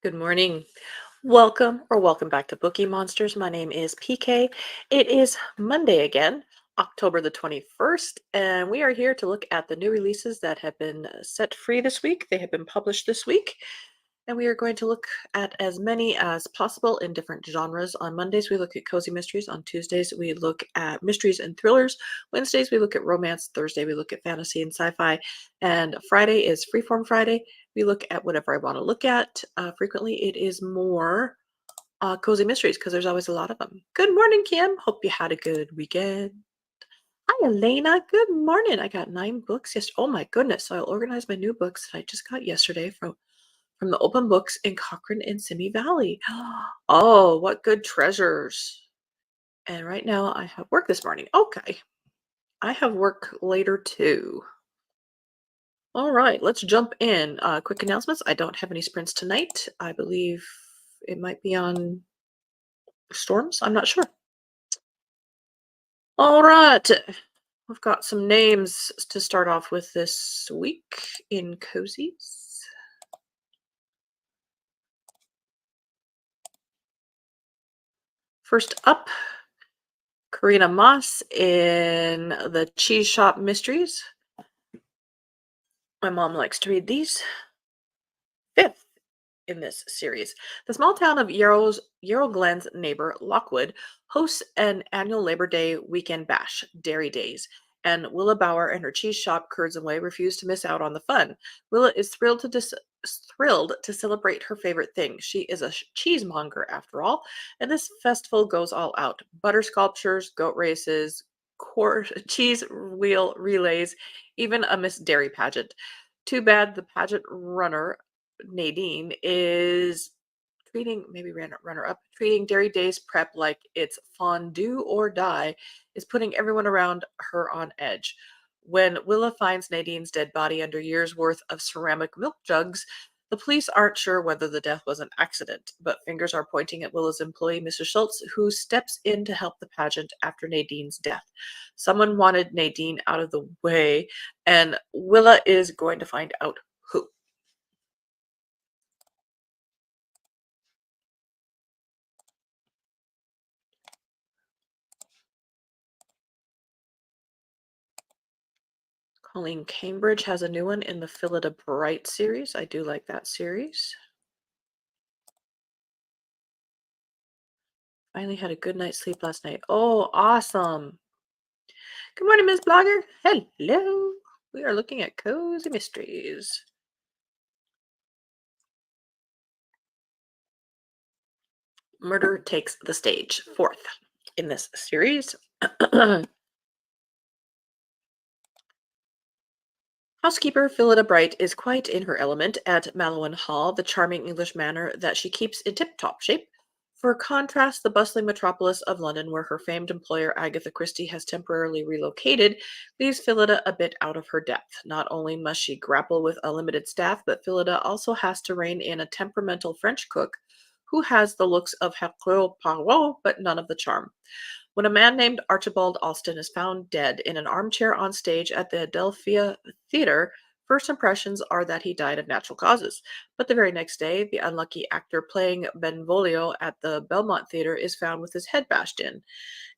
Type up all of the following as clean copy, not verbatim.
Good morning. Welcome back to Bookie Monsters. My name is PK. It is Monday again, October the 21st, and we are here to look at the new releases that have been set free this week. They have been published this week, and we are going to look at as many as possible in different genres. On Mondays, we look at cozy mysteries. On Tuesdays, we look at mysteries and thrillers. Wednesdays, we look at romance. Thursday, we look at fantasy and sci-fi. And Friday is Freeform Friday. We look at whatever I want to look at. Frequently, it is more cozy mysteries because there's always a lot of them. Good morning, Kim. Hope you had a good weekend. Hi, Elena. Good morning. I got 9 books. Yes. Oh my goodness. So I'll organize my new books that I just got yesterday from the open books in Cochrane and Simi Valley. Oh, what good treasures. And right now I have work this morning. Okay. I have work later too. All right, let's jump in. Quick announcements. I don't have any sprints tonight. I believe it might be on storms. I'm not sure. All right. We've got some names to start off with this week in cozies. First up, Karina Moss in the Cheese Shop Mysteries. My mom likes to read these. 5th in this series. The small town of Yarrow Glen's neighbor, Lockwood, hosts an annual Labor Day weekend bash, Dairy Days, and Willa Bauer and her cheese shop, Curds and Whey, refuse to miss out on the fun. Willa is thrilled to celebrate her favorite thing. She is a cheesemonger, after all, and this festival goes all out. Butter sculptures, goat races, cheese wheel relays, even a Miss Dairy pageant. Too bad the pageant runner, Nadine, is treating Dairy Days prep like it's fondue or die, is putting everyone around her on edge. When Willa finds Nadine's dead body under years' worth of ceramic milk jugs, the police aren't sure whether the death was an accident, but fingers are pointing at Willa's employee, Mr. Schultz, who steps in to help the pageant after Nadine's death. Someone wanted Nadine out of the way, and Willa is going to find out who. Colleen Cambridge has a new one in the Phillida Bright series. I do like that series. Finally had a good night's sleep last night. Oh, awesome. Good morning, Miss Blogger. Hello. We are looking at cozy mysteries. Murder Takes the Stage, 4th in this series. Housekeeper Phillida Bright is quite in her element at Mallowan Hall, the charming English manor that she keeps in tip-top shape. For contrast, the bustling metropolis of London, where her famed employer Agatha Christie has temporarily relocated, leaves Phillida a bit out of her depth. Not only must she grapple with a limited staff, but Phillida also has to rein in a temperamental French cook who has the looks of Hercule Poirot, but none of the charm. When a man named Archibald Alston is found dead in an armchair on stage at the Adelphia Theatre, first impressions are that he died of natural causes. But the very next day, the unlucky actor playing Benvolio at the Belmont Theatre is found with his head bashed in.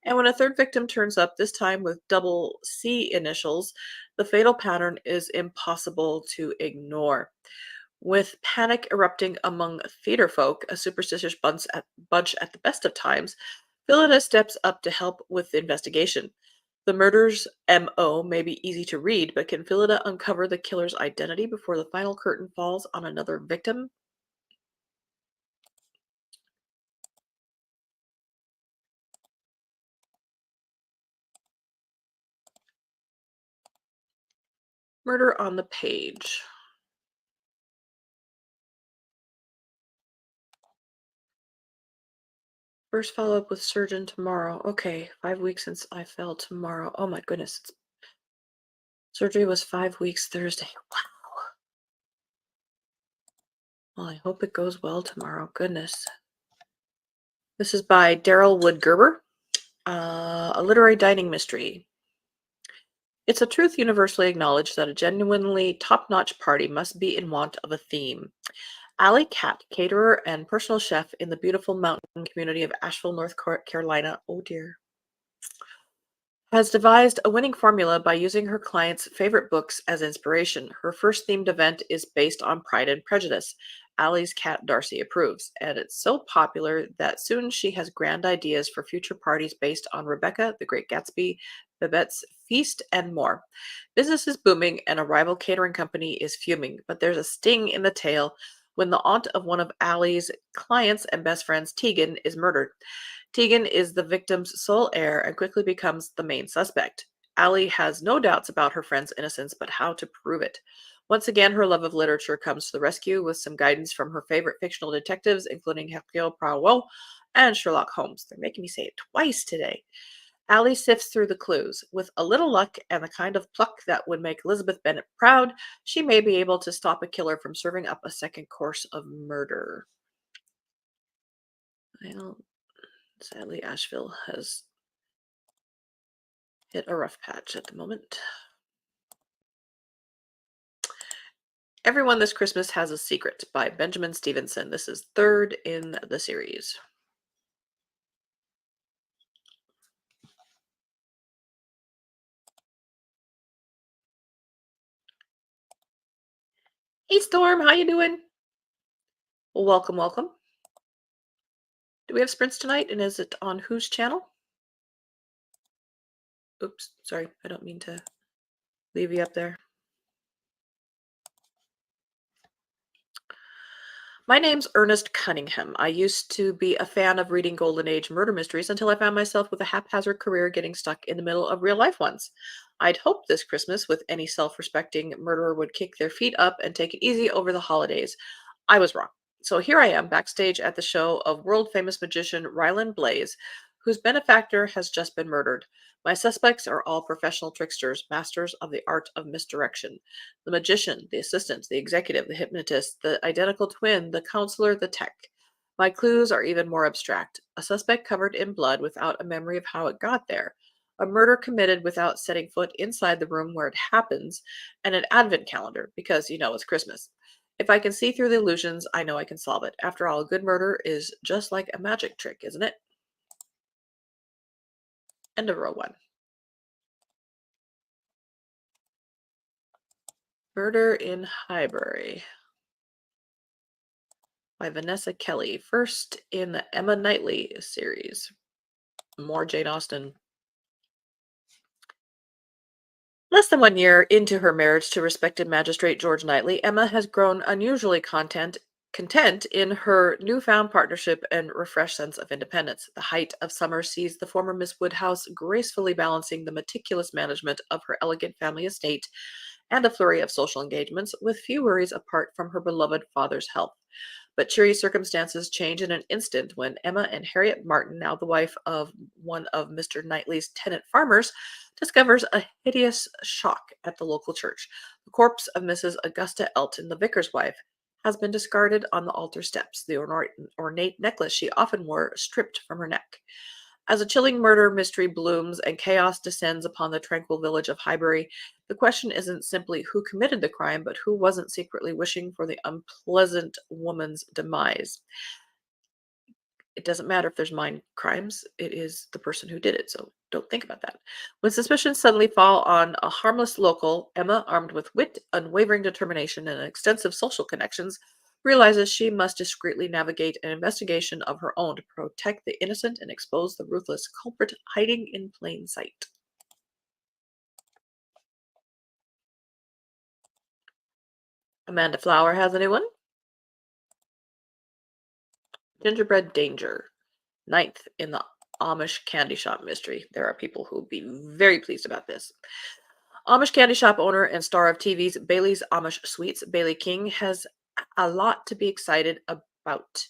And when a third victim turns up, this time with double C initials, the fatal pattern is impossible to ignore. With panic erupting among theater folk, a superstitious bunch at the best of times, Phillida steps up to help with the investigation. The murder's M.O. may be easy to read, but can Phillida uncover the killer's identity before the final curtain falls on another victim? Murder on the Page. First follow-up with surgeon tomorrow. Okay, 5 weeks since I fell tomorrow. Oh my goodness. Surgery was 5 weeks Thursday. Wow. Well, I hope it goes well tomorrow. Goodness. This is by Daryl Wood Gerber. A literary dining mystery. It's a truth universally acknowledged that a genuinely top-notch party must be in want of a theme. Allie Cat, caterer and personal chef in the beautiful mountain community of Asheville, Carolina. Oh dear. Has devised a winning formula by using her clients' favorite books as inspiration. Her first themed event is based on Pride and Prejudice. Allie's cat Darcy approves, and it's so popular that soon she has grand ideas for future parties based on Rebecca, The Great Gatsby, Babette's Feast, and more. Business is booming, and a rival catering company is fuming, but there's a sting in the tail when the aunt of one of Allie's clients and best friends, Tegan, is murdered. Tegan is the victim's sole heir and quickly becomes the main suspect. Allie has no doubts about her friend's innocence, but how to prove it. Once again, her love of literature comes to the rescue with some guidance from her favorite fictional detectives, including Hercule Poirot and Sherlock Holmes. They're making me say it twice today. Allie sifts through the clues. With a little luck and the kind of pluck that would make Elizabeth Bennet proud, she may be able to stop a killer from serving up a second course of murder. Well, sadly, Asheville has hit a rough patch at the moment. Everyone This Christmas Has a Secret by Benjamin Stevenson. This is third in the series. Hey Storm, how you doing? Well, welcome, welcome. Do we have sprints tonight, and is it on whose channel? Oops, sorry, I don't mean to leave you up there. My name's Ernest Cunningham. I used to be a fan of reading Golden Age murder mysteries until I found myself with a haphazard career getting stuck in the middle of real life ones. I'd hoped this Christmas with any self-respecting murderer would kick their feet up and take it easy over the holidays. I was wrong. So here I am backstage at the show of world famous magician Ryland Blaze, whose benefactor has just been murdered. My suspects are all professional tricksters, masters of the art of misdirection. The magician, the assistant, the executive, the hypnotist, the identical twin, the counselor, the tech. My clues are even more abstract. A suspect covered in blood without a memory of how it got there. A murder committed without setting foot inside the room where it happens, and an advent calendar, because it's Christmas. If I can see through the illusions, I know I can solve it. After all, a good murder is just like a magic trick, isn't it? End of row one. Murder in Highbury by Vanessa Kelly, first in the Emma Knightley series. More Jane Austen. Less than 1 year into her marriage to respected magistrate George Knightley, Emma has grown unusually content in her newfound partnership and refreshed sense of independence. The height of summer sees the former Miss Woodhouse gracefully balancing the meticulous management of her elegant family estate and a flurry of social engagements, with few worries apart from her beloved father's health. But cheery circumstances change in an instant when Emma and Harriet Martin, now the wife of one of Mr. Knightley's tenant farmers, discovers a hideous shock at the local church. The corpse of Mrs. Augusta Elton, the vicar's wife, has been discarded on the altar steps, the ornate necklace she often wore stripped from her neck. As a chilling murder mystery blooms and chaos descends upon the tranquil village of Highbury, the question isn't simply who committed the crime, but who wasn't secretly wishing for the unpleasant woman's demise. It doesn't matter if there's mind crimes, it is the person who did it, so don't think about that. When suspicions suddenly fall on a harmless local, Emma, armed with wit, unwavering determination, and extensive social connections, realizes she must discreetly navigate an investigation of her own to protect the innocent and expose the ruthless culprit hiding in plain sight. Amanda Flower has a new one. Gingerbread Danger, ninth in the Amish candy shop mystery. There are people who will be very pleased about this. Amish candy shop owner and star of TV's Bailey's Amish Sweets, Bailey King, has a lot to be excited about.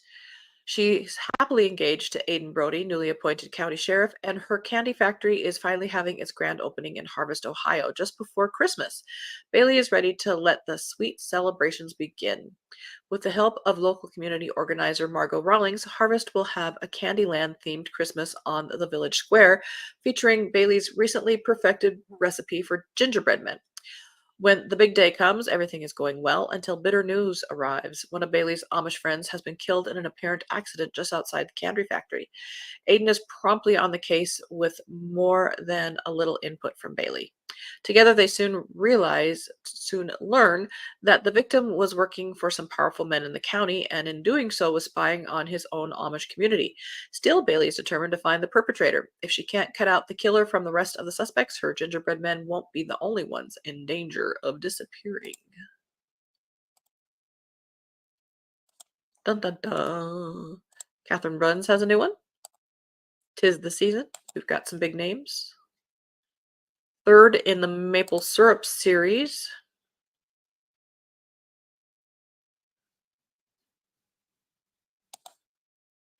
She's happily engaged to Aidan Brody, newly appointed county sheriff, and her candy factory is finally having its grand opening in Harvest, Ohio, just before Christmas. Bailey is ready to let the sweet celebrations begin. With the help of local community organizer Margot Rawlings, Harvest will have a Candyland-themed Christmas on the village square, featuring Bailey's recently perfected recipe for gingerbread men. When the big day comes, everything is going well until bitter news arrives. One of Bailey's Amish friends has been killed in an apparent accident just outside the candy factory. Aiden is promptly on the case with more than a little input from Bailey. Together, they soon learn that the victim was working for some powerful men in the county, and in doing so, was spying on his own Amish community. Still, Bailey is determined to find the perpetrator. If she can't cut out the killer from the rest of the suspects, her gingerbread men won't be the only ones in danger of disappearing. Dun dun dun. Catherine Bruns has a new one. 'Tis the season. We've got some big names. Third in the maple syrup series.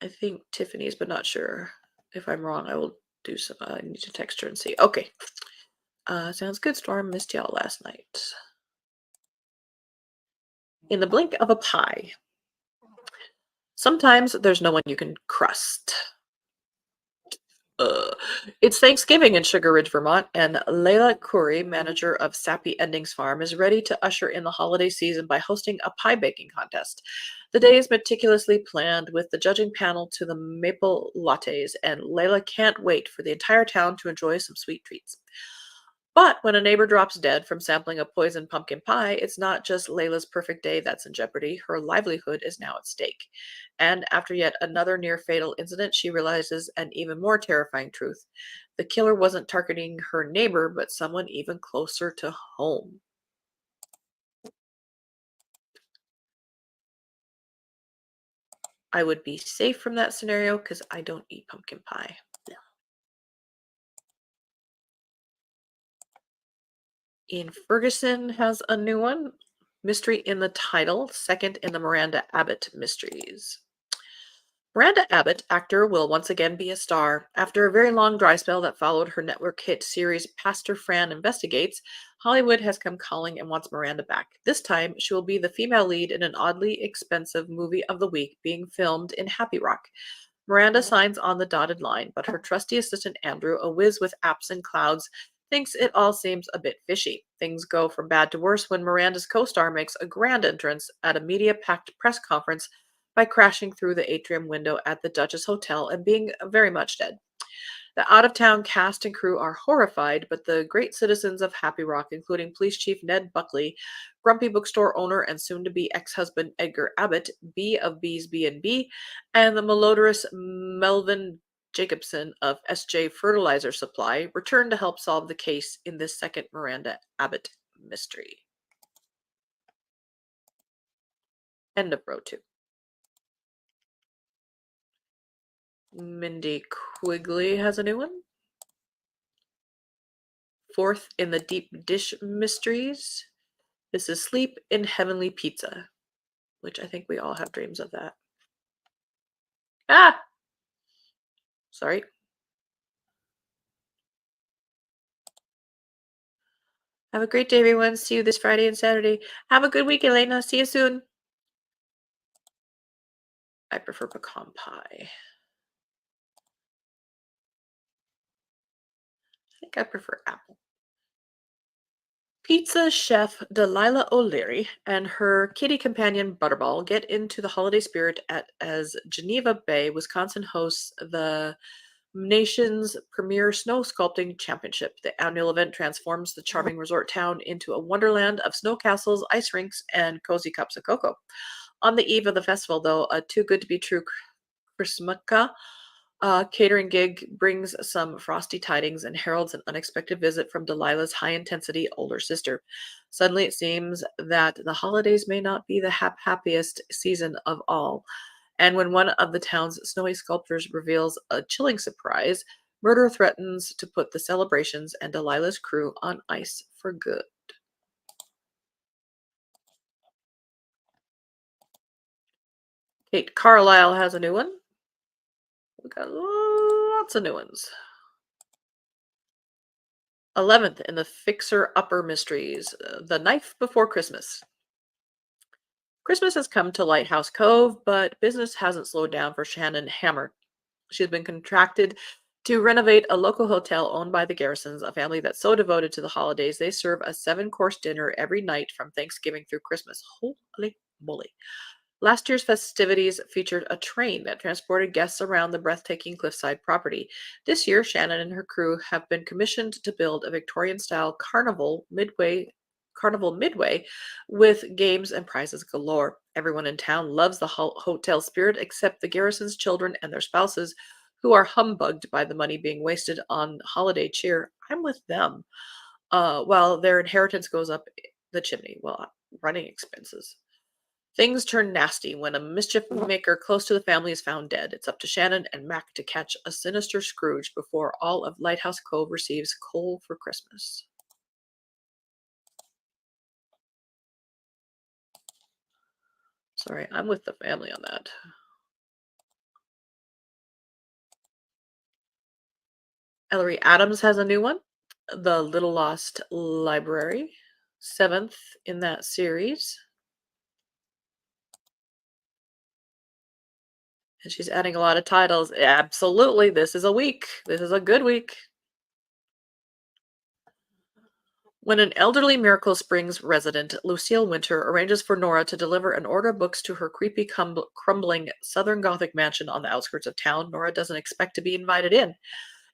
I think Tiffany's, but not sure. If I'm wrong, I will do some. I need to text her and see. Okay. Sounds good, Storm. Missed y'all last night. In the blink of a pie. Sometimes there's no one you can crust. Uh, it's Thanksgiving in Sugar Ridge, Vermont, and Layla Curry, manager of Sappy Endings Farm, is ready to usher in the holiday season by hosting a pie baking contest. The day is meticulously planned with the judging panel to the maple lattes, and Layla can't wait for the entire town to enjoy some sweet treats. But when a neighbor drops dead from sampling a poisoned pumpkin pie, it's not just Layla's perfect day that's in jeopardy. Her livelihood is now at stake. And after yet another near fatal incident, she realizes an even more terrifying truth. The killer wasn't targeting her neighbor, but someone even closer to home. I would be safe from that scenario because I don't eat pumpkin pie. Ian Ferguson has a new one. Mystery in the Title, second in the Miranda Abbott mysteries. Miranda Abbott, actor, will once again be a star. After a very long dry spell that followed her network hit series Pastor Fran Investigates, Hollywood has come calling and wants Miranda back. This time, she will be the female lead in an oddly expensive movie of the week being filmed in Happy Rock. Miranda signs on the dotted line, but her trusty assistant Andrew, a whiz with apps and clouds, thinks it all seems a bit fishy. Things go from bad to worse when Miranda's co star makes a grand entrance at a media packed press conference by crashing through the atrium window at the Duchess Hotel and being very much dead. The out of town cast and crew are horrified, but the great citizens of Happy Rock, including Police Chief Ned Buckley, grumpy bookstore owner and soon to be ex husband Edgar Abbott, B of B's B&B, and the malodorous Melvin Jacobson of SJ Fertilizer Supply, return to help solve the case in this second Miranda Abbott mystery. End of row 2. Mindy Quigley has a new one. Fourth in the deep dish mysteries. This is Sleep in Heavenly Pizza, which I think we all have dreams of that. Ah! Sorry. Have a great day, everyone. See you this Friday and Saturday. Have a good week, Elena. See you soon. I prefer pecan pie. I think I prefer apple. Pizza chef Delilah O'Leary and her kitty companion Butterball get into the holiday spirit as Geneva Bay, Wisconsin hosts the nation's premier snow sculpting championship. The annual event transforms the charming resort town into a wonderland of snow castles, ice rinks, and cozy cups of cocoa. On the eve of the festival, though, a too good to be true Chrismukkah catering gig brings some frosty tidings and heralds an unexpected visit from Delilah's high intensity older sister. Suddenly, it seems that the holidays may not be the happiest season of all. And when one of the town's snowy sculptors reveals a chilling surprise, murder threatens to put the celebrations and Delilah's crew on ice for good. Kate Carlisle has a new one. We got lots of new ones. 11th in the Fixer Upper Mysteries, The Knife Before Christmas. Christmas has come to Lighthouse Cove, but business hasn't slowed down for Shannon Hammer. She's been contracted To renovate a local hotel owned by the Garrisons, a family that's so devoted to the holidays, they serve a seven-course dinner every night from Thanksgiving through Christmas. Holy moly. Last year's festivities featured a train that transported guests around the breathtaking cliffside property. This year, Shannon and her crew have been commissioned to build a Victorian-style carnival midway with games and prizes galore. Everyone in town loves the hotel spirit except the Garrison's children and their spouses, who are humbugged by the money being wasted on holiday cheer. I'm with them. While their inheritance goes up the chimney, well, running expenses. Things turn nasty when a mischief maker close to the family is found dead. It's up to Shannon and Mac to catch a sinister Scrooge before all of Lighthouse Cove receives coal for Christmas. Sorry, I'm with the family on that. Ellery Adams has a new one, The Little Lost Library, seventh in that series. And she's adding a lot of titles. Absolutely, this is a week. This is a good week. When an elderly Miracle Springs resident, Lucille Winter, arranges for Nora to deliver an order of books to her creepy, crumbling Southern Gothic mansion on the outskirts of town, Nora doesn't expect to be invited in.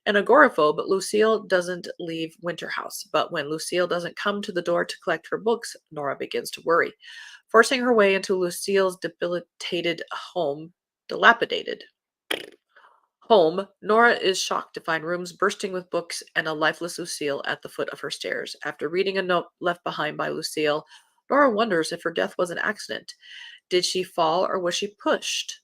An agoraphobe, Lucille doesn't leave Winter House, but when Lucille doesn't come to the door to collect her books, Nora begins to worry. Forcing her way into Lucille's dilapidated home, Nora is shocked to find rooms bursting with books and a lifeless Lucille at the foot of her stairs. After reading a note left behind by Lucille, Nora wonders if her death was an accident. Did she fall or was she pushed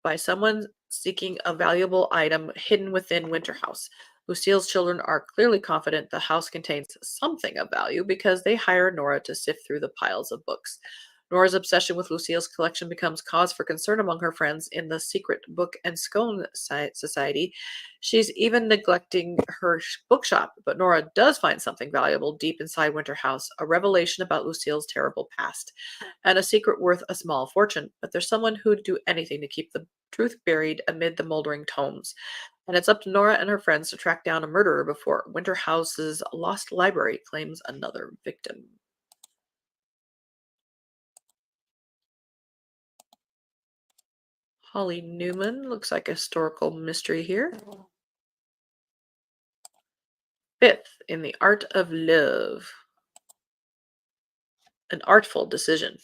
by someone seeking a valuable item hidden within Winter House? Lucille's children are clearly confident the house contains something of value because they hire Nora to sift through the piles of books. Nora's obsession with Lucille's collection becomes cause for concern among her friends in the secret book and scone society. She's even neglecting her bookshop, but Nora does find something valuable deep inside Winter House, a revelation about Lucille's terrible past, and a secret worth a small fortune. But there's someone who'd do anything to keep the truth buried amid the moldering tomes. And it's up to Nora and her friends to track down a murderer before Winter House's lost library claims another victim. Holly Newman looks like a historical mystery here. Fifth, in the art of love, an artful decision.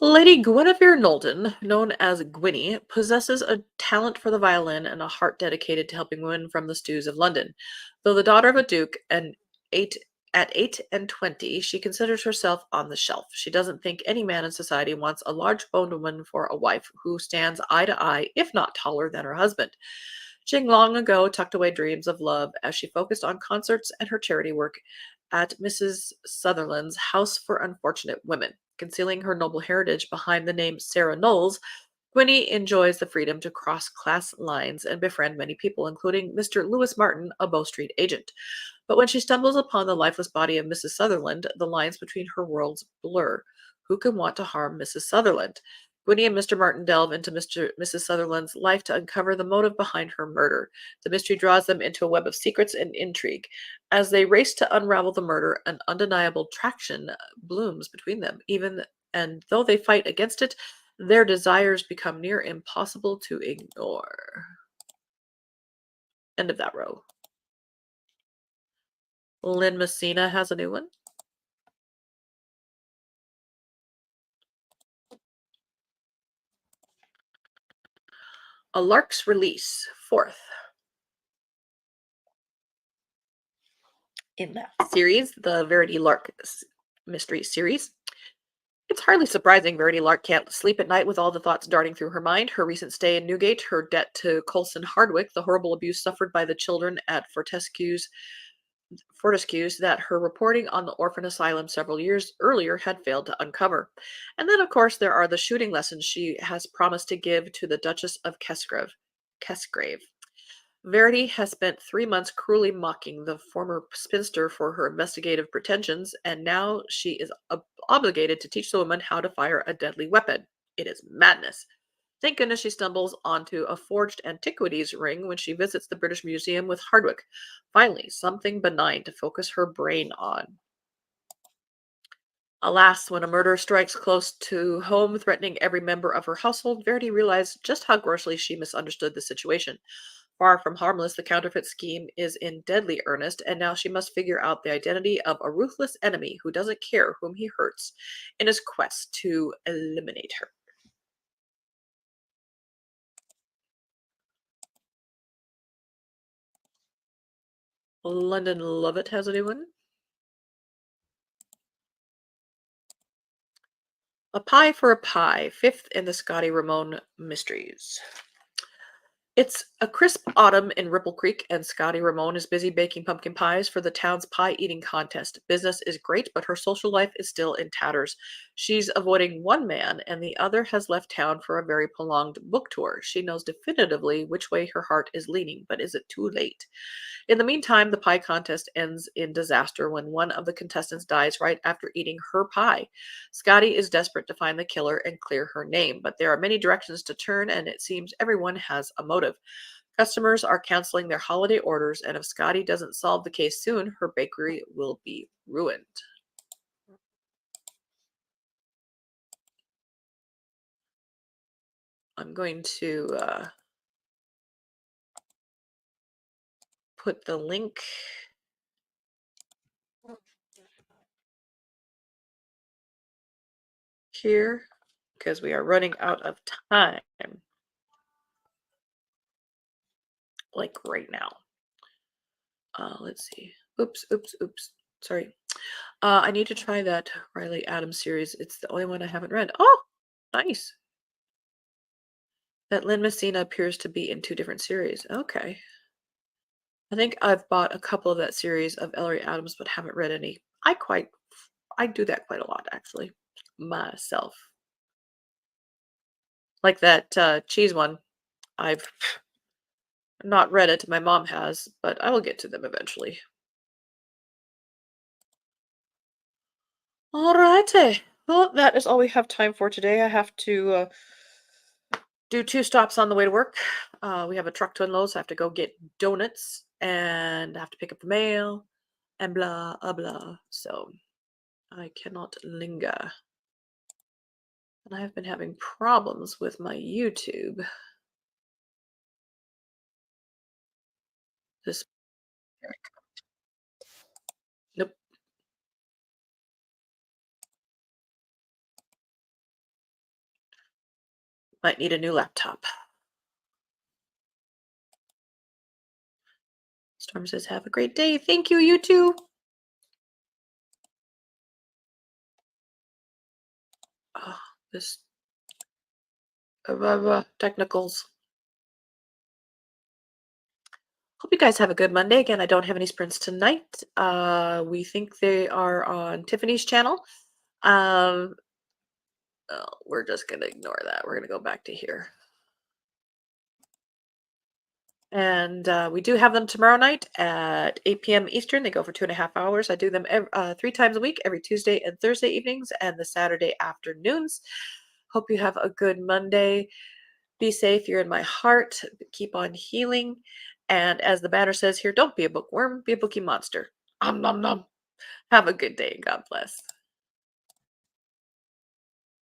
Lady Guinevere Knowlton, known as Gwynnie, possesses a talent for the violin and a heart dedicated to helping women from the stews of London. Though the daughter of a duke and eight at 8 and 20, she considers herself on the shelf. She doesn't think any man in society wants a large-boned woman for a wife who stands eye to eye, if not taller than her husband. Jing long ago tucked away dreams of love as she focused on concerts and her charity work at Mrs. Sutherland's House for Unfortunate Women. Concealing her noble heritage behind the name Sarah Knowles, Gwynnie enjoys the freedom to cross class lines and befriend many people, including Mr. Lewis Martin, a Bow Street agent. But when she stumbles upon the lifeless body of Mrs. Sutherland, the lines between her worlds blur. Who can want to harm Mrs. Sutherland? Gwynnie and Mr. Martin delve into Mrs. Sutherland's life to uncover the motive behind her murder. The mystery draws them into a web of secrets and intrigue. As they race to unravel the murder, an undeniable traction blooms between them. And though they fight against it, their desires become near impossible to ignore. End of that row. Lynn Messina has a new one. A Lark's Release, fourth in that series, the Verity Lark mystery series. It's hardly surprising Verity Lark can't sleep at night with all the thoughts darting through her mind. Her recent stay in Newgate, her debt to Colson Hardwick, the horrible abuse suffered by the children at Fortescue's that her reporting on the orphan asylum several years earlier had failed to uncover. And then, of course, there are the shooting lessons she has promised to give to the Duchess of Kesgrave. Verity has spent 3 months cruelly mocking the former spinster for her investigative pretensions, and now she is obligated to teach the woman how to fire a deadly weapon. It is madness. Thank goodness she stumbles onto a forged antiquities ring when she visits the British Museum with Hardwick. Finally, something benign to focus her brain on. Alas, when a murder strikes close to home, threatening every member of her household, Verity realized just how grossly she misunderstood the situation. Far from harmless, the counterfeit scheme is in deadly earnest, and now she must figure out the identity of a ruthless enemy who doesn't care whom he hurts in his quest to eliminate her. London Lovett has a new one. A Pie for a Pie, fifth in the Scotty Ramone mysteries. It's a crisp autumn in Ripple Creek, and Scotty Ramone is busy baking pumpkin pies for the town's pie eating contest. Business is great, but her social life is still in tatters. She's avoiding one man, and the other has left town for a very prolonged book tour. She knows definitively which way her heart is leaning, but is it too late? In the meantime, the pie contest ends in disaster when one of the contestants dies right after eating her pie. Scotty is desperate to find the killer and clear her name, but there are many directions to turn, and it seems everyone has a motive. Customers are canceling their holiday orders, and if Scotty doesn't solve the case soon, her bakery will be ruined. I'm going to put the link here because we are running out of time, like right now. Let's see. Oops, oops, oops. Sorry. I need to try that Riley Adams series. It's the only one I haven't read. Oh, nice. That Lynn Messina appears to be in two different series. Okay. I think I've bought a couple of that series of Ellery Adams, but haven't read any. I do that quite a lot actually, myself. Like that cheese one. I've not read it. My mom has, but I will get to them eventually. Alrighty. Well, that is all we have time for today. I have to do two stops on the way to work. We have a truck to unload, so I have to go get donuts and I have to pick up the mail and blah blah blah. So I cannot linger. And I have been having problems with my YouTube. This Nope, might need a new laptop. Storm says, "Have a great day." Thank you, you too. Oh, this technicals. Hope you guys have a good Monday. Again, I don't have any sprints tonight. We think they are on Tiffany's channel. Um, we're just gonna ignore that. We're gonna go back to here. And we do have them tomorrow night at 8 p.m. Eastern. They go for 2.5 hours. I do them 3 times a week, every Tuesday and Thursday evenings, and the Saturday afternoons. Hope you have a good Monday. Be safe. You're in my heart. Keep on healing. And as the banner says here, don't be a bookworm, be a bookie monster. Om nom nom. Have a good day. God bless.